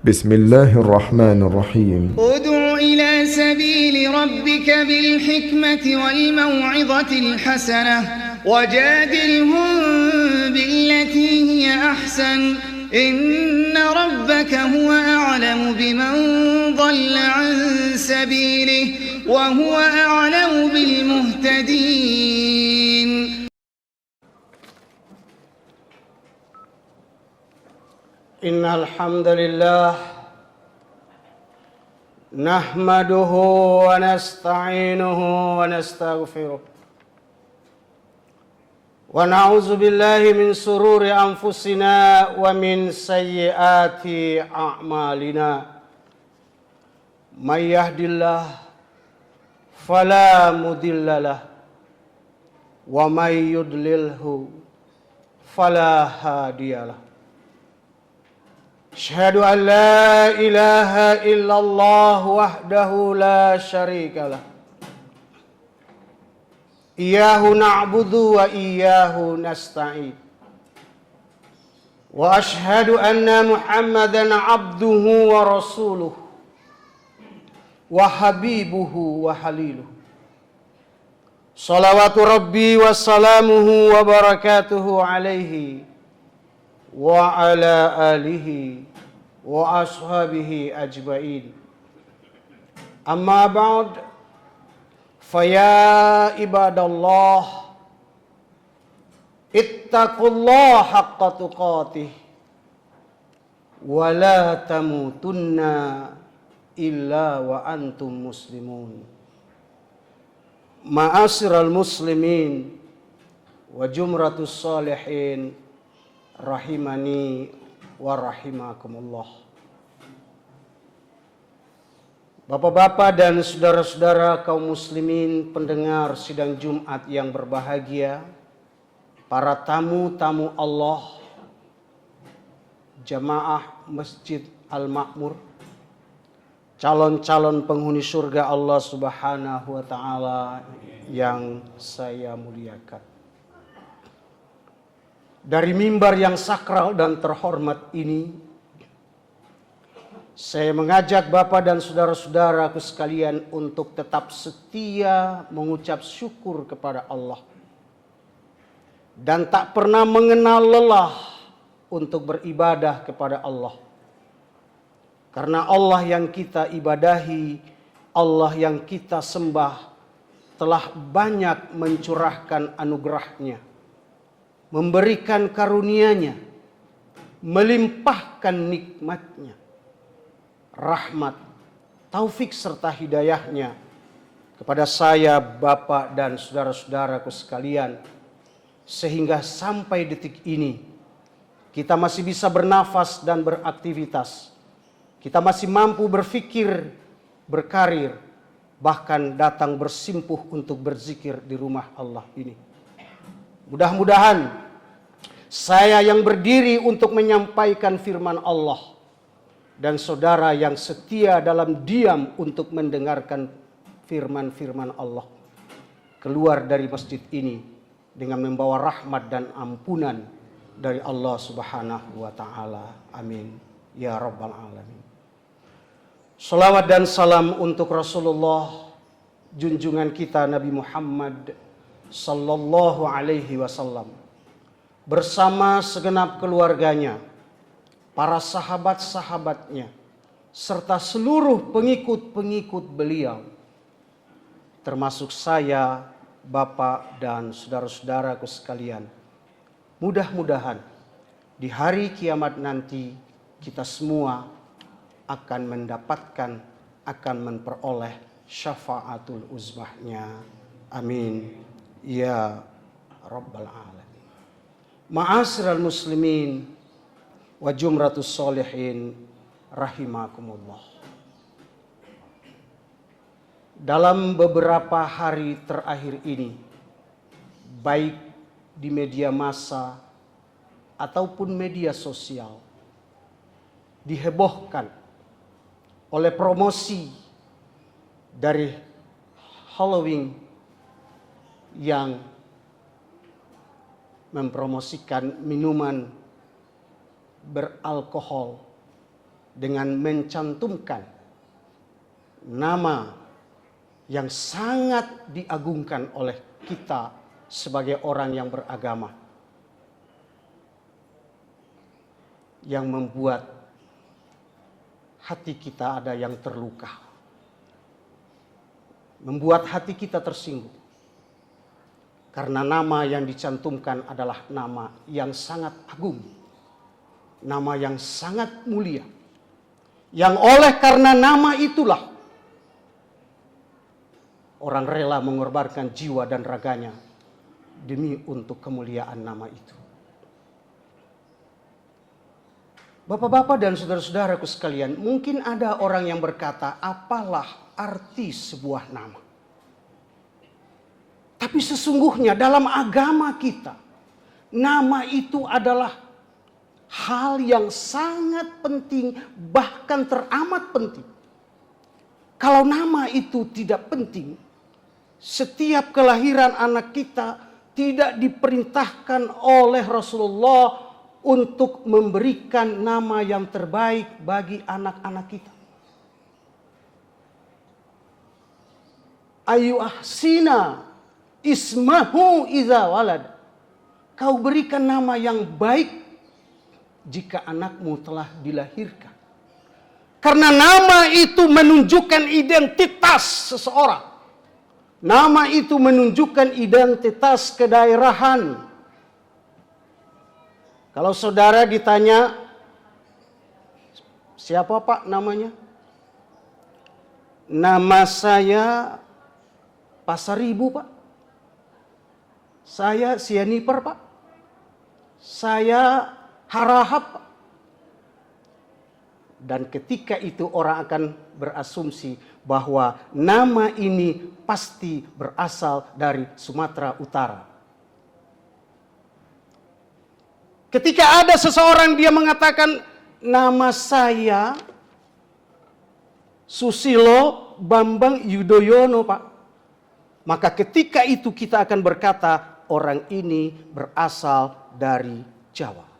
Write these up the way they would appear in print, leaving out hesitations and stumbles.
بسم الله الرحمن الرحيم ادع إلى سبيل ربك بالحكمة والموعظة الحسنة وجادلهم بالتي هي أحسن إن ربك هو أعلم بمن ضل عن سبيله وهو أعلم بالمهتدين. إن الحمد لله نحمده ونستعينه ونستغفره ونعوذ بالله من شرور أنفسنا ومن سيئات أعمالنا من يهد الله فلا مضل له ومن يضلله فلا هادي له. أشهد أن لا إله إلا الله وحده لا شريك له إياه نعبد وإياه نستعين وأشهد أن محمدا عبده ورسوله وحبيبه وخليله صلوات ربي وسلامه وبركاته عليه وعلى آله وأصحابه أجمعين. أما بعد فيا عباد الله اتقوا الله حق تقاته ولا تموتن إلا وأنتم مسلمون. Ma'asyiral muslimin wa jumratus salihin rahimani wa rahimakumullah. Bapak-bapak dan saudara-saudara kaum muslimin pendengar sidang Jumat yang berbahagia, para tamu-tamu Allah, jamaah Masjid Al-Ma'mur, calon-calon penghuni surga Allah Subhanahu wa taala yang saya muliakan. Dari mimbar yang sakral dan terhormat ini, saya mengajak Bapak dan saudara-saudaraku sekalian untuk tetap setia mengucap syukur kepada Allah dan tak pernah mengenal lelah untuk beribadah kepada Allah. Karena Allah yang kita ibadahi, Allah yang kita sembah telah banyak mencurahkan anugerahnya, memberikan karunia-Nya, melimpahkan nikmat-Nya, rahmat, taufik serta hidayah-Nya kepada saya, Bapak dan saudara-saudaraku sekalian, sehingga sampai detik ini kita masih bisa bernafas dan beraktivitas. Kita masih mampu berfikir, berkarir, bahkan datang bersimpuh untuk berzikir di rumah Allah ini. Mudah-mudahan saya yang berdiri untuk menyampaikan firman Allah dan saudara yang setia dalam diam untuk mendengarkan firman-firman Allah keluar dari masjid ini dengan membawa rahmat dan ampunan dari Allah Subhanahu wa taala. Amin ya rabbal alamin. Salawat dan salam untuk Rasulullah, junjungan kita Nabi Muhammad sallallahu alaihi wasallam, bersama segenap keluarganya, para sahabat-sahabatnya, serta seluruh pengikut-pengikut beliau, termasuk saya, Bapak dan saudara-saudaraku sekalian. Mudah-mudahan di hari kiamat nanti kita semua akan mendapatkan, akan memperoleh syafaatul uzmahnya. Amin ya rabbal alamin. Ma'asyiral muslimin wa jumratus sholihin rahimakumullah. Dalam beberapa hari terakhir ini, baik di media massa ataupun media sosial, dihebohkan oleh promosi dari Halloween yang mempromosikan minuman beralkohol dengan mencantumkan nama yang sangat diagungkan oleh kita sebagai orang yang beragama, yang membuat hati kita ada yang terluka, membuat hati kita tersinggung. Karena nama yang dicantumkan adalah nama yang sangat agung, nama yang sangat mulia, yang oleh karena nama itulah orang rela mengorbankan jiwa dan raganya demi untuk kemuliaan nama itu. Bapak-bapak dan saudara-saudaraku sekalian, mungkin ada orang yang berkata, apalah arti sebuah nama? Tapi sesungguhnya dalam agama kita, nama itu adalah hal yang sangat penting, bahkan teramat penting. Kalau nama itu tidak penting, setiap kelahiran anak kita tidak diperintahkan oleh Rasulullah untuk memberikan nama yang terbaik bagi anak-anak kita. Ayu ahsina ismahu idza walad. Kau berikan nama yang baik jika anakmu telah dilahirkan. Karena nama itu menunjukkan identitas seseorang. Nama itu menunjukkan identitas kedaerahan. Kalau saudara ditanya, siapa Pak namanya? Nama saya Pasaribu Pak. Saya Sianiper Pak. Saya Harahap Pak. Dan ketika itu orang akan berasumsi bahwa nama ini pasti berasal dari Sumatera Utara. Ketika ada seseorang dia mengatakan nama saya Susilo Bambang Yudhoyono Pak. Maka ketika itu kita akan berkata orang ini berasal dari Jawa.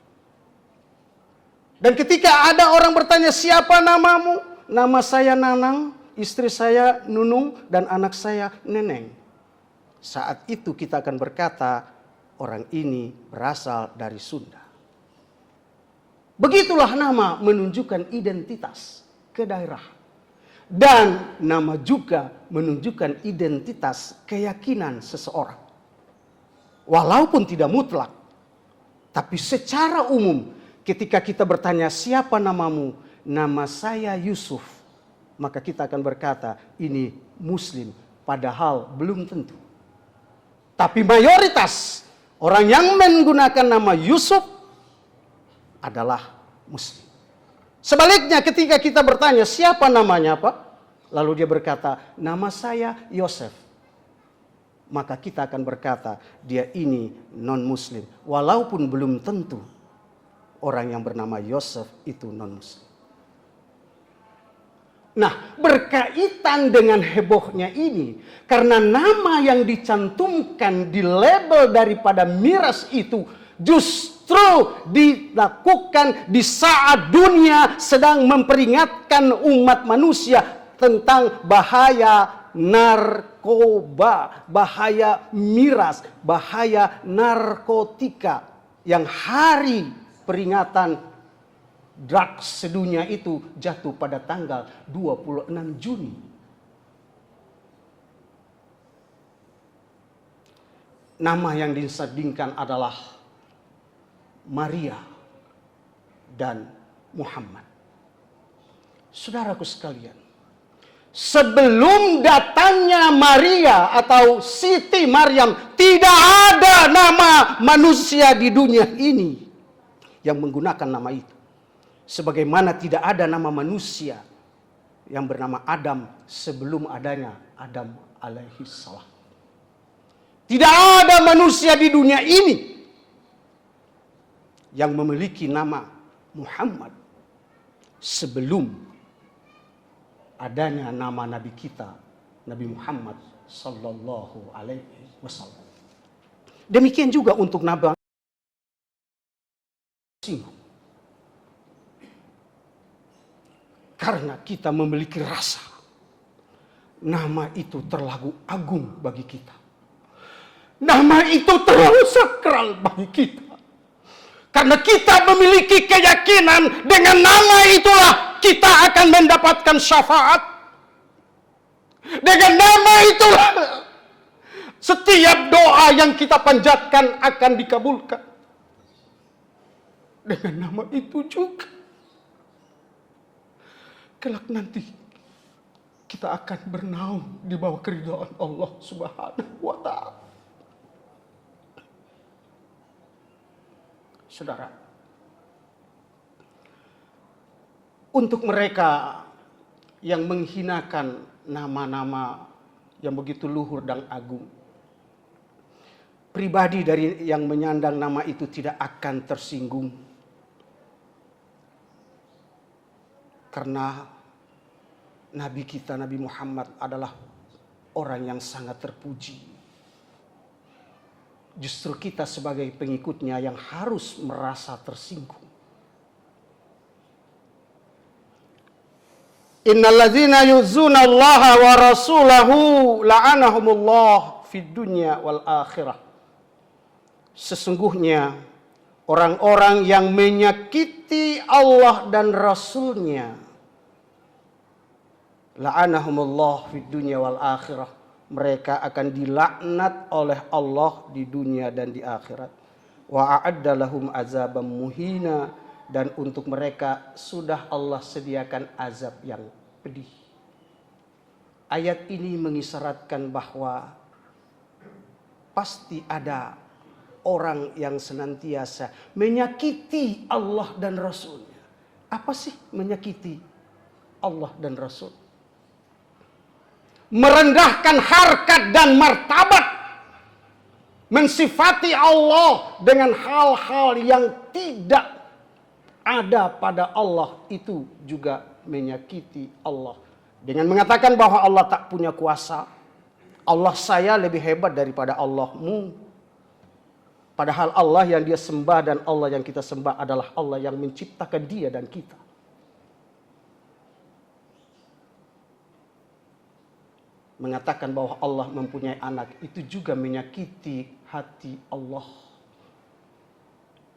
Dan ketika ada orang bertanya siapa namamu? Nama saya Nanang, istri saya Nunung dan anak saya Neneng. Saat itu kita akan berkata orang ini berasal dari Sunda. Begitulah nama menunjukkan identitas kedaerahan. Dan nama juga menunjukkan identitas keyakinan seseorang. Walaupun tidak mutlak. Tapi secara umum ketika kita bertanya siapa namamu? Nama saya Yusuf. Maka kita akan berkata ini Muslim. Padahal belum tentu. Tapi mayoritas orang yang menggunakan nama Yusuf adalah Muslim. Sebaliknya ketika kita bertanya siapa namanya Pak? Lalu dia berkata nama saya Yosef. Maka kita akan berkata dia ini non-Muslim. Walaupun belum tentu orang yang bernama Yosef itu non-Muslim. Nah, berkaitan dengan hebohnya ini. Karena nama yang dicantumkan di label daripada miras itu justru dilakukan di saat dunia sedang memperingatkan umat manusia tentang bahaya narkoba, bahaya miras, bahaya narkotika. Yang hari peringatan drugs sedunia itu jatuh pada tanggal 26 Juni. Nama yang disandingkan adalah Maria dan Muhammad. Saudaraku sekalian, sebelum datangnya Maria atau Siti Maryam, tidak ada nama manusia di dunia ini yang menggunakan nama itu. Sebagaimana tidak ada nama manusia yang bernama Adam sebelum adanya Adam alaihi salam. Tidak ada manusia di dunia ini yang memiliki nama Muhammad sebelum adanya nama Nabi kita, Nabi Muhammad sallallahu alaihi wasallam. Demikian juga untuk Nabi Karena kita memiliki rasa. Nama itu terlalu agung bagi kita. Nama itu terlalu sakral bagi kita. Karena kita memiliki keyakinan dengan nama itulah kita akan mendapatkan syafaat. Dengan nama itulah setiap doa yang kita panjatkan akan dikabulkan. Dengan nama itu juga kelak nanti kita akan bernaung di bawah keridhaan Allah Subhanahu wa Ta'ala. Saudara, untuk mereka yang menghinakan nama-nama yang begitu luhur dan agung, pribadi dari yang menyandang nama itu tidak akan tersinggung. Karena Nabi kita, Nabi Muhammad adalah orang yang sangat terpuji. Justru kita sebagai pengikutnya yang harus merasa tersinggung. Innalladzina yuzuna Allah wa rasulahu la'anahumullah fid dunya wal akhirah. Sesungguhnya orang-orang yang menyakiti Allah dan Rasulnya, la'anahumullah fid dunya wal akhirah, mereka akan dilaknat oleh Allah di dunia dan di akhirat. Wa a'adda lahum azaban muhina, dan untuk mereka sudah Allah sediakan azab yang pedih. Ayat ini mengisyaratkan bahwa pasti ada orang yang senantiasa menyakiti Allah dan Rasulnya. Apa sih menyakiti Allah dan Rasul? Merendahkan harkat dan martabat, mensifati Allah dengan hal-hal yang tidak ada pada Allah, itu juga menyakiti Allah. Dengan mengatakan bahwa Allah tak punya kuasa, Allah saya lebih hebat daripada Allahmu. Padahal Allah yang dia sembah dan Allah yang kita sembah adalah Allah yang menciptakan dia dan kita. Mengatakan bahwa Allah mempunyai anak, itu juga menyakiti hati Allah.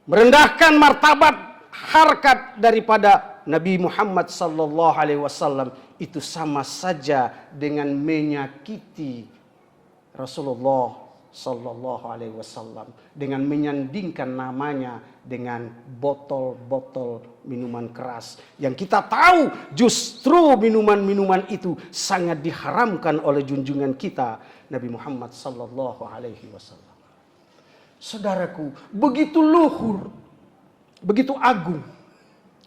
Merendahkan martabat harkat daripada Nabi Muhammad sallallahu alaihi wasallam, itu sama saja dengan menyakiti Rasulullah sallallahu alaihi wasallam, dengan menyandingkan namanya dengan botol-botol minuman keras yang kita tahu justru minuman-minuman itu sangat diharamkan oleh junjungan kita Nabi Muhammad sallallahu alaihi wasallam. Saudaraku, begitu luhur, begitu agung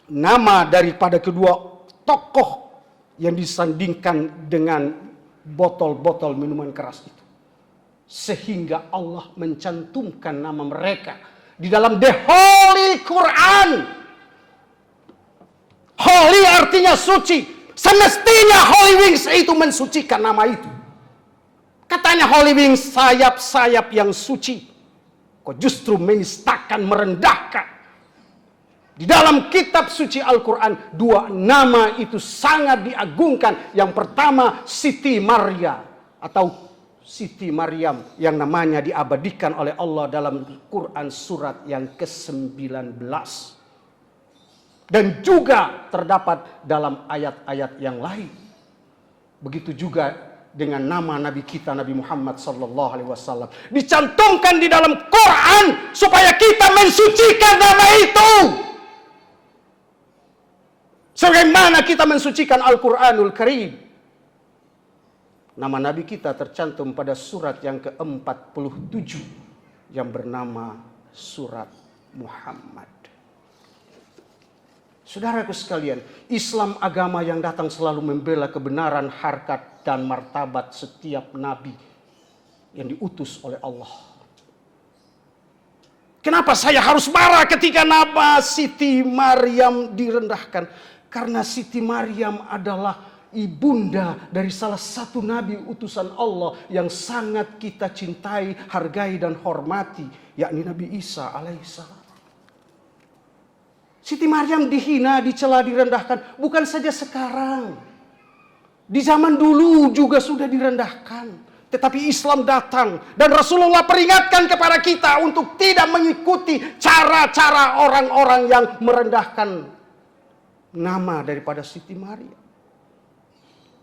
nama daripada kedua tokoh yang disandingkan dengan botol-botol minuman keras itu, sehingga Allah mencantumkan nama mereka di dalam the Holy Quran. Holy artinya suci. Semestinya Holy Wings itu mensucikan nama itu. Katanya Holy Wings, sayap-sayap yang suci. Kok justru menistakan, merendahkan. Di dalam kitab suci Al-Quran, dua nama itu sangat diagungkan. Yang pertama Siti Maria atau Siti Maryam, yang namanya diabadikan oleh Allah dalam Quran surat yang ke-19. Dan juga terdapat dalam ayat-ayat yang lain. Begitu juga dengan nama Nabi kita, Nabi Muhammad sallallahu alaihi wasallam. Dicantumkan di dalam Quran supaya kita mensucikan nama itu. Sebagaimana kita mensucikan Al-Quranul Karim. Nama Nabi kita tercantum pada surat yang ke-47 yang bernama Surat Muhammad. Saudaraku sekalian, Islam agama yang datang selalu membela kebenaran, harkat dan martabat setiap nabi yang diutus oleh Allah. Kenapa saya harus marah ketika nama Siti Maryam direndahkan? Karena Siti Maryam adalah ibunda dari salah satu nabi utusan Allah yang sangat kita cintai, hargai dan hormati, yakni Nabi Isa alaihissalam. Siti Maryam dihina, dicela, direndahkan. Bukan saja sekarang. Di zaman dulu juga sudah direndahkan. Tetapi Islam datang. Dan Rasulullah peringatkan kepada kita untuk tidak mengikuti cara-cara orang-orang yang merendahkan nama daripada Siti Maryam.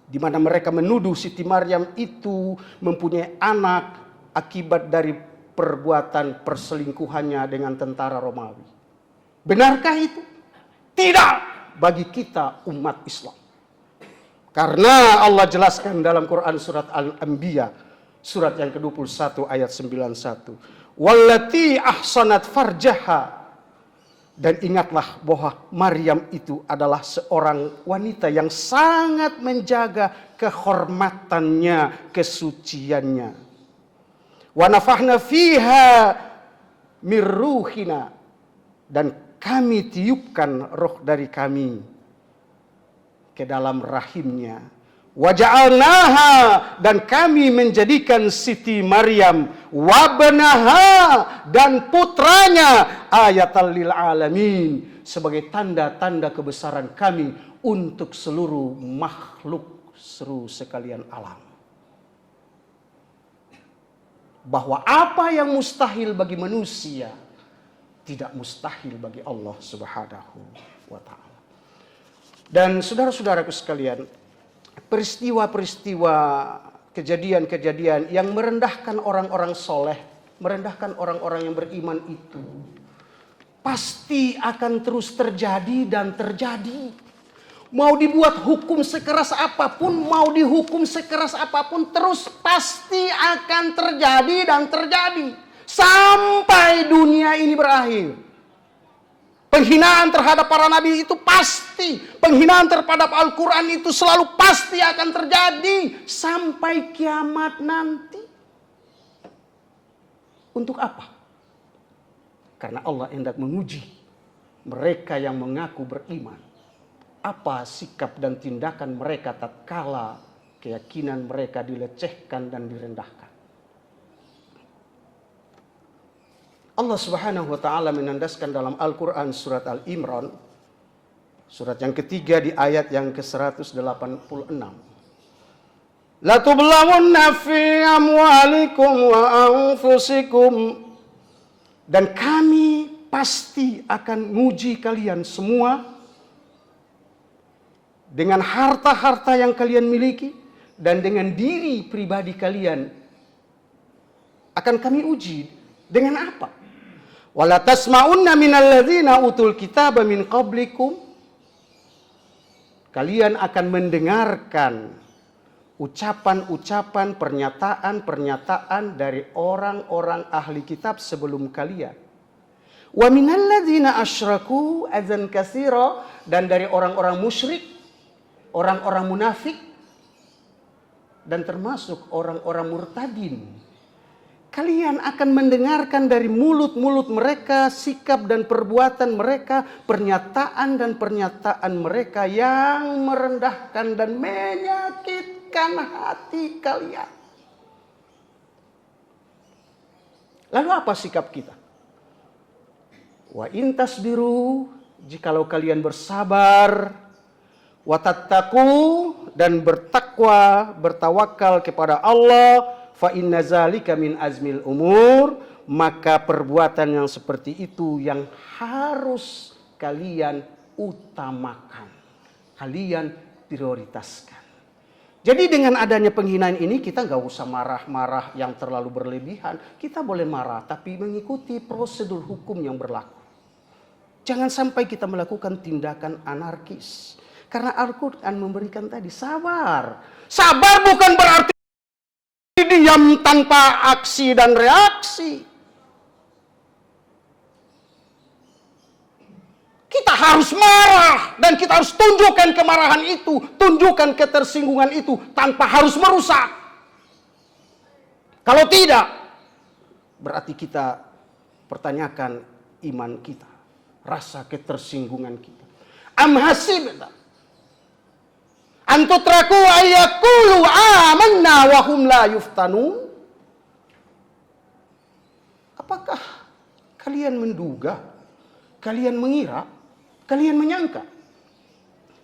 Di mana mereka menuduh Siti Maryam itu mempunyai anak akibat dari perbuatan perselingkuhannya dengan tentara Romawi. Benarkah itu? Tidak bagi kita umat Islam. Karena Allah jelaskan dalam Quran surat Al-Anbiya, surat yang ke-21 ayat 91. Wallati ahsanat farjaha. Dan ingatlah bahwa Maryam itu adalah seorang wanita yang sangat menjaga kehormatannya, kesuciannya. Wa nafahna fiha mir ruhina. Dan kami tiupkan roh dari kami ke dalam rahimnya. Wa ja'alnaha, dan kami menjadikan Siti Maryam wabnaha, dan putranya ayatan lil alamin, sebagai tanda-tanda kebesaran kami untuk seluruh makhluk seru sekalian alam. Bahwa apa yang mustahil bagi manusia tidak mustahil bagi Allah Subhanahu wa ta'ala. Dan saudara-saudaraku sekalian, peristiwa-peristiwa, kejadian-kejadian yang merendahkan orang-orang soleh, merendahkan orang-orang yang beriman itu pasti akan terus terjadi dan terjadi. Mau dibuat hukum sekeras apapun, mau dihukum sekeras apapun, terus pasti akan terjadi dan terjadi sampai dunia ini berakhir. Penghinaan terhadap para nabi itu pasti. Penghinaan terhadap Al-Quran itu selalu pasti akan terjadi sampai kiamat nanti. Untuk apa? Karena Allah hendak menguji mereka yang mengaku beriman. Apa sikap dan tindakan mereka tatkala keyakinan mereka dilecehkan dan direndahkan. Allah Subhanahu wa ta'ala menandaskan dalam Al-Quran surat Al-Imran, surat yang ketiga di ayat yang ke-186. La tublamunna fi amwalikum wa anfusikum. Dan kami pasti akan nguji kalian semua dengan harta-harta yang kalian miliki dan dengan diri pribadi kalian. Akan kami uji dengan apa? Wala tasma'unna minal ladzina utul kitaba min qablikum. Kalian akan mendengarkan ucapan-ucapan, pernyataan-pernyataan dari orang-orang ahli kitab sebelum kalian. Wa minal ladzina asyraku adzan katsira, dan dari orang-orang musyrik, orang-orang munafik, dan termasuk orang-orang murtadin. Kalian akan mendengarkan dari mulut-mulut mereka, sikap dan perbuatan mereka, pernyataan dan pernyataan mereka yang merendahkan dan menyakitkan hati kalian. Lalu apa sikap kita? Wa in tasbiru, jikalau kalian bersabar, wa tattaqu, dan bertakwa, bertawakal kepada Allah, fa inna zalika min azmil umur, maka perbuatan yang seperti itu yang harus kalian utamakan, kalian prioritaskan. Jadi dengan adanya penghinaan ini kita nggak usah marah-marah yang terlalu berlebihan. Kita boleh marah tapi mengikuti prosedur hukum yang berlaku. Jangan sampai kita melakukan tindakan anarkis. Karena Al-Quran memberikan tadi sabar. Sabar bukan berarti diam tanpa aksi dan reaksi. Kita harus marah dan kita harus tunjukkan kemarahan itu, tunjukkan ketersinggungan itu tanpa harus merusak. Kalau tidak, berarti kita pertanyakan iman kita, rasa ketersinggungan kita. Am hasibta antutraku ayakulu amanna wa hum la yuftanun. Apakah kalian menduga, kalian mengira Kalian menyangka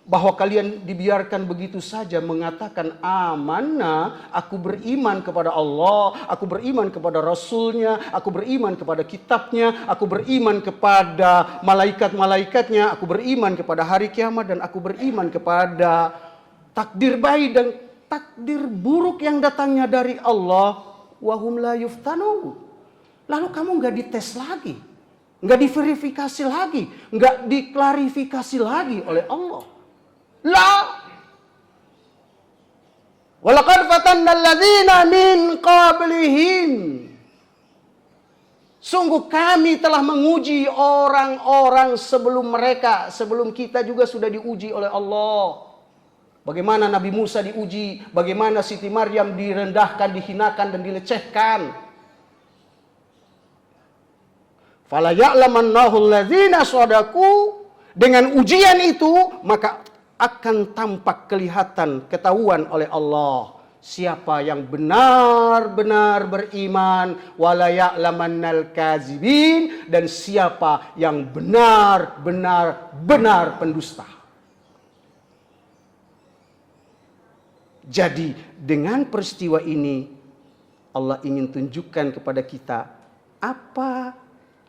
bahwa kalian dibiarkan begitu saja mengatakan amanah, aku beriman kepada Allah, aku beriman kepada Rasulnya, aku beriman kepada kitabnya, aku beriman kepada malaikat-malaikatnya, aku beriman kepada hari kiamat, dan aku beriman kepada takdir baik dan takdir buruk yang datangnya dari Allah. Wahum la yuftanun. Lalu kamu nggak dites lagi, nggak diverifikasi lagi, nggak diklarifikasi lagi oleh Allah. La. Walaqad fatanna alladzina min qablihim. Sungguh kami telah menguji orang-orang sebelum mereka, sebelum kita juga sudah diuji oleh Allah. Bagaimana Nabi Musa diuji, bagaimana Siti Maryam direndahkan, dihinakan dan dilecehkan. Fala ya'lamannahu alladzina shadaku. Dengan ujian itu maka akan tampak kelihatan, ketahuan oleh Allah siapa yang benar-benar beriman, wala ya'lamannal kadzibin, dan siapa yang benar-benar pendusta. Jadi dengan peristiwa ini Allah ingin tunjukkan kepada kita apa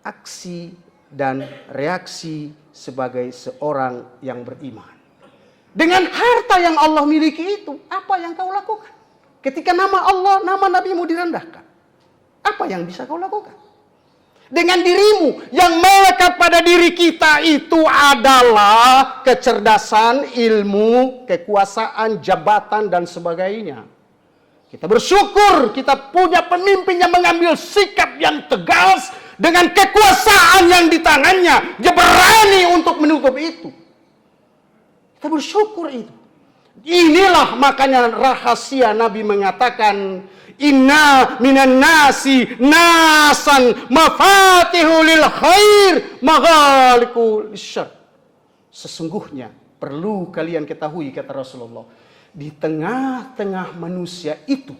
aksi dan reaksi sebagai seorang yang beriman. Dengan harta yang Allah miliki itu, apa yang kau lakukan? Ketika nama Allah, nama Nabi-Mu direndahkan, apa yang bisa kau lakukan? Dengan dirimu yang melekat pada diri kita itu adalah kecerdasan, ilmu, kekuasaan, jabatan, dan sebagainya. Kita bersyukur kita punya pemimpin yang mengambil sikap yang tegas dengan kekuasaan yang di tangannya. Dia berani untuk menutup itu. Kita bersyukur itu. Inilah makanya rahasia Nabi mengatakan, inna minan nasi nasan mafatihu lil khair maghaliqu lisyarr. Sesungguhnya perlu kalian ketahui, kata Rasulullah, di tengah-tengah manusia itu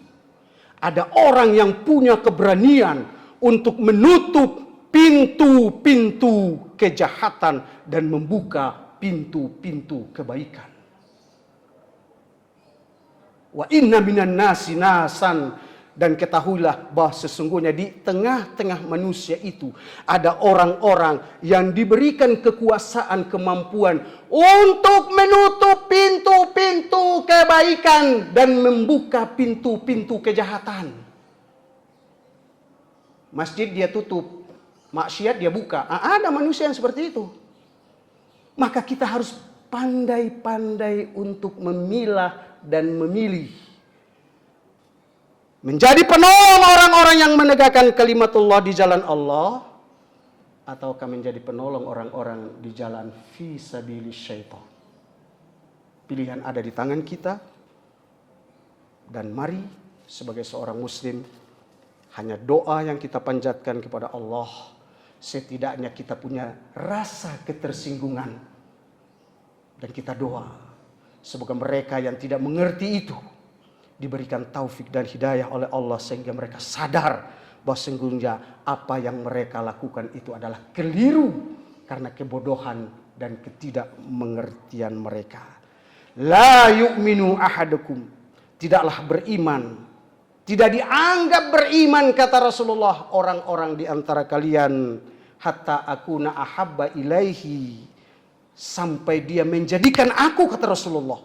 ada orang yang punya keberanian untuk menutup pintu-pintu kejahatan dan membuka pintu-pintu kebaikan. Wa inna minan nasi nasan, dan ketahuilah bahwa sesungguhnya di tengah-tengah manusia itu ada orang-orang yang diberikan kekuasaan, kemampuan untuk menutup pintu-pintu kebaikan dan membuka pintu-pintu kejahatan. Masjid dia tutup, maksiat dia buka. Ada manusia yang seperti itu. Maka kita harus pandai-pandai untuk memilah dan memilih. Menjadi penolong orang-orang yang menegakkan kalimatullah di jalan Allah, ataukah menjadi penolong orang-orang di jalan fi sabilis syaitan. Pilihan ada di tangan kita. Dan mari sebagai seorang muslim, hanya doa yang kita panjatkan kepada Allah. Setidaknya kita punya rasa ketersinggungan. Dan kita doa semoga mereka yang tidak mengerti itu diberikan taufik dan hidayah oleh Allah, sehingga mereka sadar bahwa sesungguhnya apa yang mereka lakukan itu adalah keliru karena kebodohan dan ketidakmengertian mereka. La yu'minu ahadukum, tidaklah beriman, tidak dianggap beriman, kata Rasulullah, orang-orang di antara kalian, hatta akuna ahabba ilaihi, sampai dia menjadikan aku, kata Rasulullah,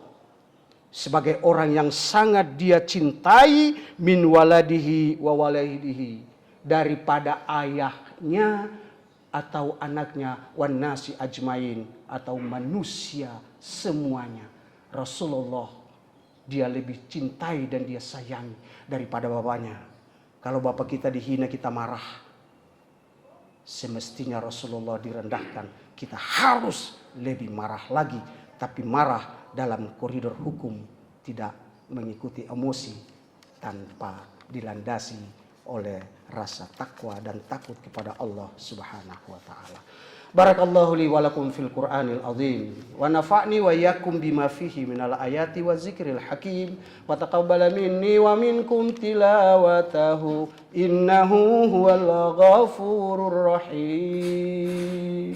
sebagai orang yang sangat dia cintai, min waladihi wa walidihi, daripada ayahnya atau anaknya, wan nasi ajmain, atau manusia semuanya. Rasulullah dia lebih cintai dan dia sayangi daripada bapaknya. Kalau bapak kita dihina, kita marah. Semestinya Rasulullah direndahkan, kita harus lebih marah lagi, tapi marah dalam koridor hukum, tidak mengikuti emosi tanpa dilandasi oleh rasa takwa dan takut kepada Allah Subhanahu wa taala. Barakallahu li wa lakum fil Qur'anil azim wa nafa'ni wa iyyakum bima fihi minal ayati wa zikril hakim wa taqabbala minni wa minkum tilawatahu innahu huwal ghafurur rahim.